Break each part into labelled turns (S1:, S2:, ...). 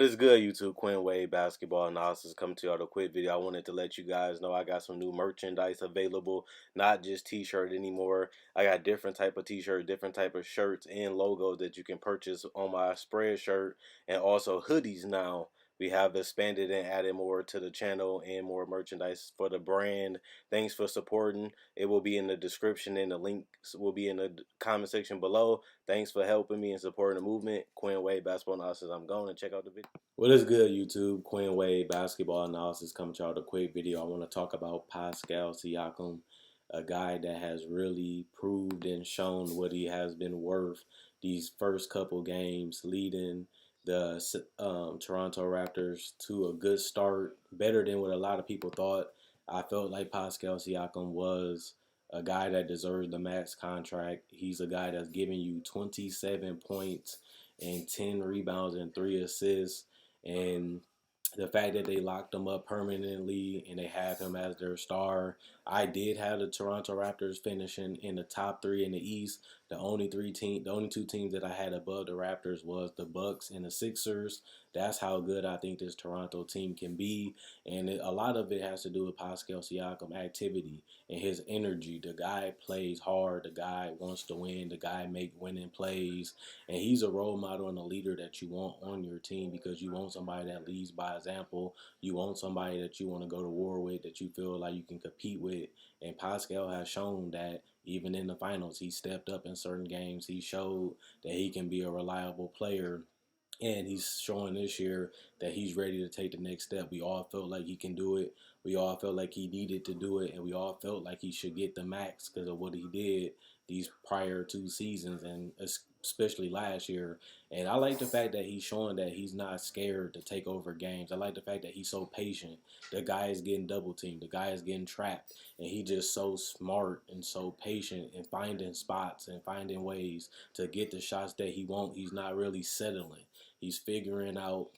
S1: is good, YouTube? Quinn Wade Basketball Analysis coming to y'all with a quick video. I wanted to let you guys know I got some new merchandise available, not just t-shirt anymore. I got different type of t-shirt, different type of shirts and logos that you can purchase on my spread shirt, and also hoodies now. We have expanded and added more to the channel and more merchandise for the brand. Thanks for supporting. It will be in the description and the links will be in the comment section below. Thanks for helping me and supporting the movement. Quinn Wade Basketball Analysis. I'm going to check out the video. What is good, YouTube? Quinn Wade Basketball Analysis coming to y'all with a quick video. I want to talk about Pascal Siakam, a guy that has really proved and shown what he has been worth these first couple games, leading the Toronto Raptors to a good start, better than what a lot of people thought. I felt like Pascal Siakam was a guy that deserves the max contract. He's a guy that's giving you 27 points and 10 rebounds and 3 assists. And the fact that they locked him up permanently and they have him as their star. I did have the Toronto Raptors finishing in the top 3 in the East. The only two teams that I had above the Raptors was the Bucks and the Sixers. That's how good I think this Toronto team can be, and a lot of it has to do with Pascal Siakam activity and his energy. The guy plays hard. The guy wants to win. The guy make winning plays, and he's a role model and a leader that you want on your team because you want somebody that leads by example. You want somebody that you want to go to war with, that you feel like you can compete with. And Pascal has shown that even in the finals, he stepped up in certain games. He showed that he can be a reliable player. And he's showing this year that he's ready to take the next step. We all felt like he can do it. We all felt like he needed to do it. And we all felt like he should get the max because of what he did these prior 2 seasons, and especially last year. And I like the fact that he's showing that he's not scared to take over games. I like the fact that he's so patient. The guy is getting double teamed. The guy is getting trapped. And he's just so smart and so patient and finding spots and finding ways to get the shots that he wants. He's not really settling. He's figuring out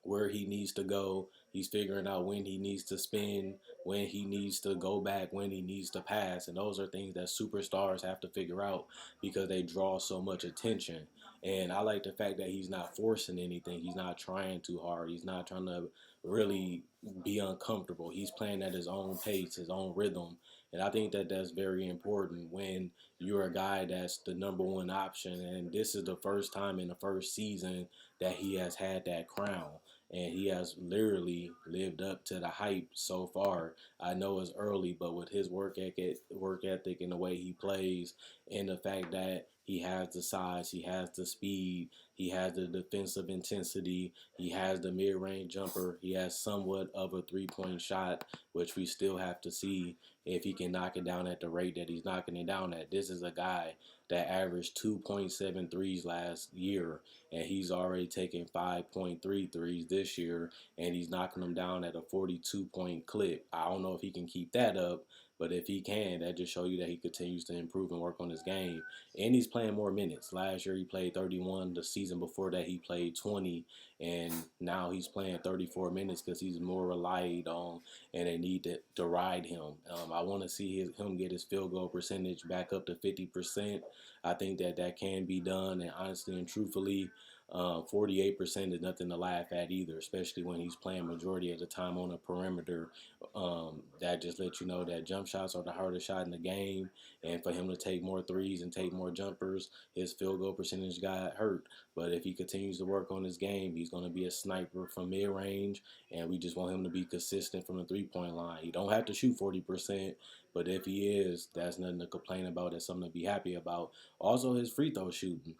S1: where he needs to go. He's figuring out when he needs to spin, when he needs to go back, when he needs to pass. And those are things that superstars have to figure out because they draw so much attention. And I like the fact that he's not forcing anything. He's not trying too hard. He's not trying to really be uncomfortable. He's playing at his own pace, his own rhythm. And I think that that's very important when you're a guy that's the #1 option. And this is the first time in the first season that he has had that crown. And he has literally lived up to the hype so far. I know it's early, but with his work ethic and the way he plays, and the fact that he has the size, he has the speed, he has the defensive intensity, he has the mid-range jumper, he has somewhat of a three-point shot, which we still have to see if he can knock it down at the rate that he's knocking it down at. This is a guy that averaged 2.7 threes last year, and he's already taken 5.3 threes this year, and he's knocking them down at a 42-point clip. I don't know if he can keep that up, but if he can, that just shows you that he continues to improve and work on his game. And he's playing more minutes. Last year he played 31. The season before that he played 20. And now he's playing 34 minutes because he's more relied on, and they need to ride him. I want to see him get his field goal percentage back up to 50%. I think that can be done. And honestly and truthfully, 48% is nothing to laugh at either, especially when he's playing majority of the time on the perimeter. That just lets you know that jump shots are the hardest shot in the game, and for him to take more threes and take more jumpers, his field goal percentage got hurt. But if he continues to work on his game, he's going to be a sniper from mid-range, and we just want him to be consistent from the three-point line. He don't have to shoot 40%, but if he is, that's nothing to complain about. That's something to be happy about. Also, his free throw shooting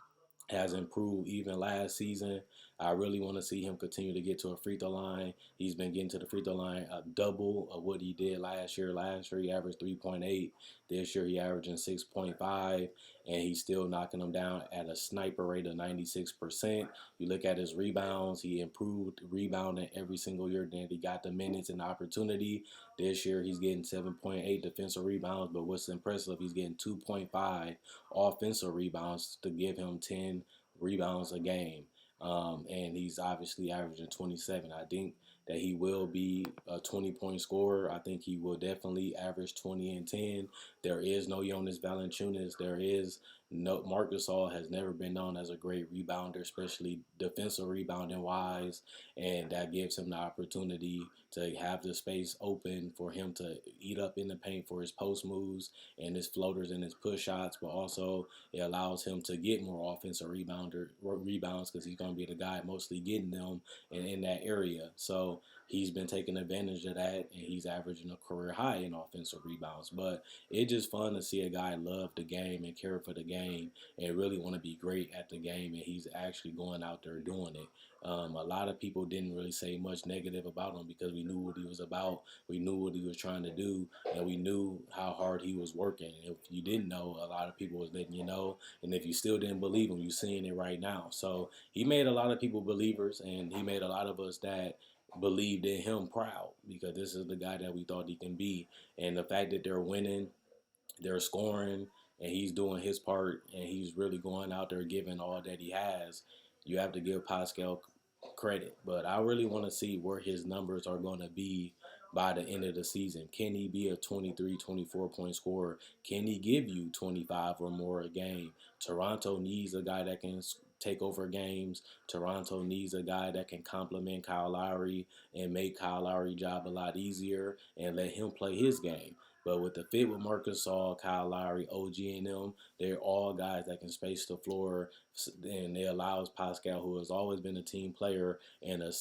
S1: has improved even last season. I really want to see him continue to get to a free throw line. He's been getting to the free throw line a double of what he did last year. Last year he averaged 3.8. This year he averaging 6.5, and he's still knocking them down at a sniper rate of 96%. You look at his rebounds, he improved rebounding every single year. Then he got the minutes and the opportunity. This year he's getting 7.8 defensive rebounds, but what's impressive, he's getting 2.5 offensive rebounds to give him 10 rebounds a game. And he's obviously averaging 27. I think that he will be a 20-point scorer. I think he will definitely average 20 and 10. There is no Jonas Valanciunas. There is no Marc Gasol has never been known as a great rebounder, especially defensive rebounding wise, and that gives him the opportunity to have the space open for him to eat up in the paint for his post moves and his floaters and his push shots, but also it allows him to get more offensive rebounds because he's going to be the guy mostly getting them in that area. So he's been taking advantage of that, and he's averaging a career high in offensive rebounds. But it's just fun to see a guy love the game and care for the game and really want to be great at the game, and he's actually going out there doing it. A lot of people didn't really say much negative about him because we knew what he was about, we knew what he was trying to do, and we knew how hard he was working. If you didn't know, a lot of people was letting you know, and if you still didn't believe him, you're seeing it right now. So he made a lot of people believers, and he made a lot of us that believed in him proud because this is the guy that we thought he can be. And the fact that they're winning, they're scoring, and he's doing his part, and he's really going out there giving all that he has. You have to give Pascal credit, but I really want to see where his numbers are going to be by the end of the season. Can he be a 23, 24-point scorer? Can he give you 25 or more a game? Toronto needs a guy that can take over games. Toronto needs a guy that can complement Kyle Lowry and make Kyle Lowry's job a lot easier and let him play his game. But with the fit with Marc Gasol, Kyle Lowry, OG, and them, they're all guys that can space the floor, and it allows Pascal, who has always been a team player and a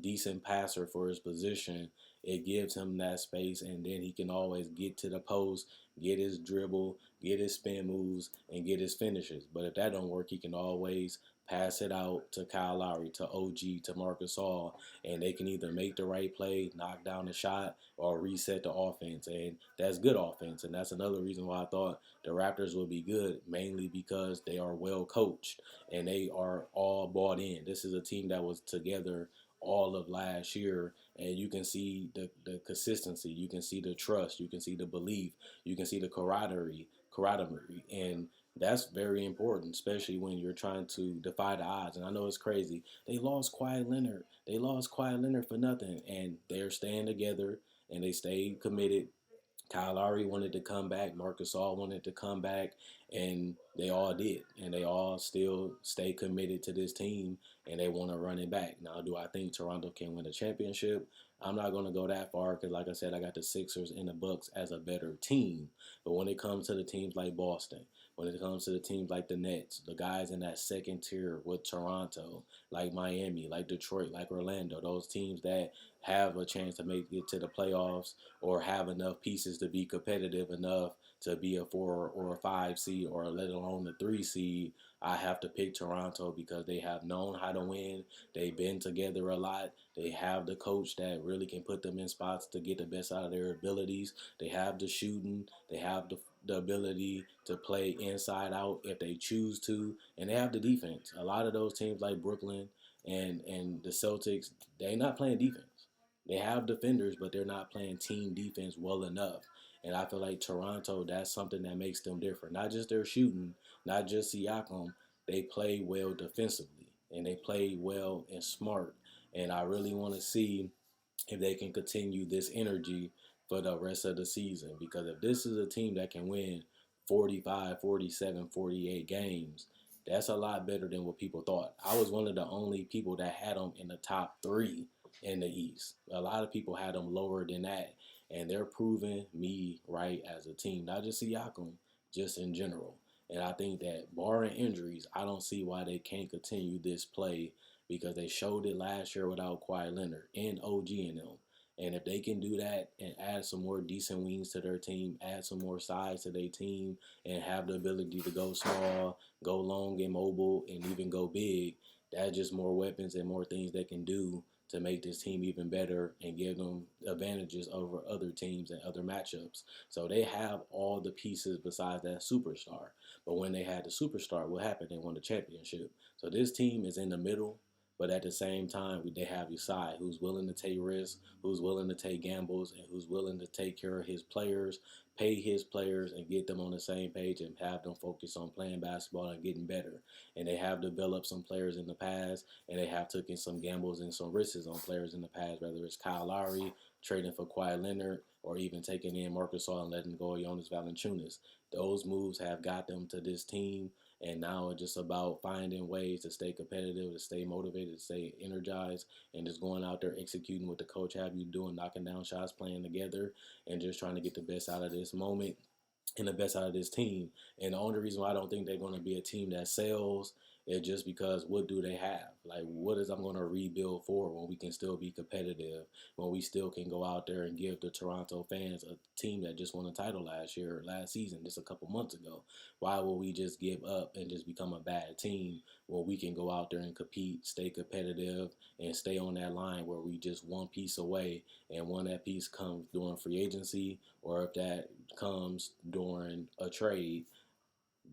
S1: decent passer for his position, it gives him that space, and then he can always get to the post, get his dribble, get his spin moves, and get his finishes. But if that don't work, he can always pass it out to Kyle Lowry, to OG, to Marc Gasol, and they can either make the right play, knock down the shot, or reset the offense. And that's good offense. And that's another reason why I thought the Raptors will be good, mainly because they are well coached and they are all bought in. This is a team that was together all of last year, and you can see the consistency, you can see the trust, you can see the belief, you can see the camaraderie, and that's very important, especially when you're trying to defy the odds. And I know it's crazy. They lost Kawhi Leonard. They lost Kawhi Leonard for nothing, and they're staying together and they stayed committed. Kyle Lowry wanted to come back. Marc Gasol wanted to come back, and they all did. And they all still stay committed to this team, and they want to run it back. Now, do I think Toronto can win a championship? I'm not going to go that far because, like I said, I got the Sixers and the Bucks as a better team. But when it comes to the teams like Boston, when it comes to the teams like the Nets, the guys in that second tier with Toronto, like Miami, like Detroit, like Orlando, those teams that have a chance to make it to the playoffs or have enough pieces to be competitive enough to be a 4 or 5 seed or let alone a 3 seed, I have to pick Toronto because they have known how to win. They've been together a lot. They have the coach that really can put them in spots to get the best out of their abilities. They have the shooting. They have the ability to play inside out if they choose to. And they have the defense. A lot of those teams like Brooklyn and the Celtics, they're not playing defense. They have defenders, but they're not playing team defense well enough. And I feel like Toronto, that's something that makes them different. Not just their shooting, not just Siakam. They play well defensively, and they play well and smart. And I really want to see if they can continue this energy for the rest of the season. Because if this is a team that can win 45, 47, 48 games, that's a lot better than what people thought. I was one of the only people that had them in the top 3 in the East. A lot of people had them lower than that. And they're proving me right as a team. Not just Siakam, just in general. And I think that barring injuries, I don't see why they can't continue this play because they showed it last year without Kawhi Leonard and OG in them. And if they can do that and add some more decent wings to their team, add some more size to their team, and have the ability to go small, go long and mobile, and even go big, that's just more weapons and more things they can do to make this team even better and give them advantages over other teams and other matchups. So they have all the pieces besides that superstar. But when they had the superstar, what happened? They won the championship. So this team is in the middle, but at the same time, they have Usai, who's willing to take risks, who's willing to take gambles, and who's willing to take care of his players, pay his players and get them on the same page and have them focus on playing basketball and getting better. And they have developed some players in the past, and they have taken some gambles and some risks on players in the past, whether it's Kyle Lowry, trading for Kawhi Leonard, or even taking in Marc Gasol and letting go of Jonas Valanciunas. Those moves have got them to this team, and now it's just about finding ways to stay competitive, to stay motivated, to stay energized, and just going out there executing what the coach have you doing, knocking down shots, playing together, and just trying to get the best out of this moment and the best out of this team. And the only reason why I don't think they're going to be a team that sells is just because what do they have? Like, what is I'm going to rebuild for when we can still be competitive, when we still can go out there and give the Toronto fans a team that just won a title last season, just a couple months ago? Why will we just give up and just become a bad team when we can go out there and compete, stay competitive, and stay on that line where we just one piece away, and when that piece comes during free agency or if that comes during a trade,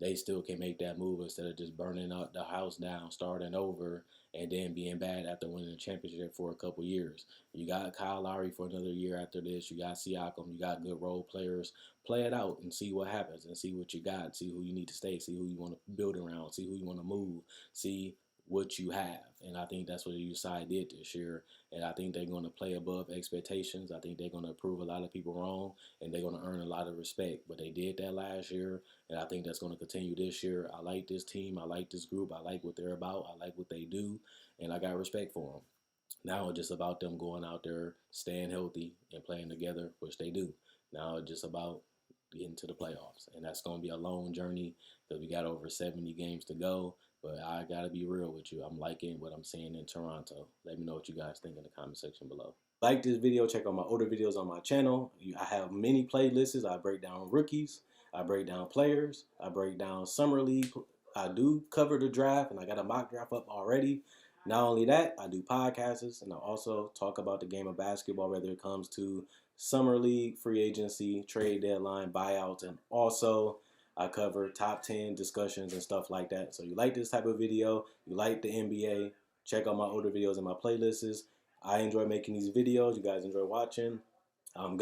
S1: they still can make that move instead of just burning up the house down, starting over, and then being bad after winning the championship for a couple years. You got Kyle Lowry for another year after this. You got Siakam. You got good role players. Play it out and see what happens and see what you got. See who you need to stay. See who you want to build around. See who you want to move. See what you have. And I think that's what the side did this year. And I think they're going to play above expectations. I think they're going to prove a lot of people wrong, and they're going to earn a lot of respect. But they did that last year, and I think that's going to continue this year. I like this team. I like this group. I like what they're about. I like what they do, and I got respect for them. Now it's just about them going out there, staying healthy, and playing together, which they do. Now it's just about getting to the playoffs, and that's going to be a long journey because we got over 70 games to go. But I got to be real with you. I'm liking what I'm seeing in Toronto. Let me know what you guys think in the comment section below. Like this video, check out my older videos on my channel. I have many playlists. I break down rookies. I break down players. I break down summer league. I do cover the draft, and I got a mock draft up already. Not only that, I do podcasts, and I also talk about the game of basketball, whether it comes to summer league, free agency, trade deadline, buyouts, and also I cover top 10 discussions and stuff like that. So you like this type of video, you like the NBA, check out my older videos and my playlists. I enjoy making these videos. You guys enjoy watching.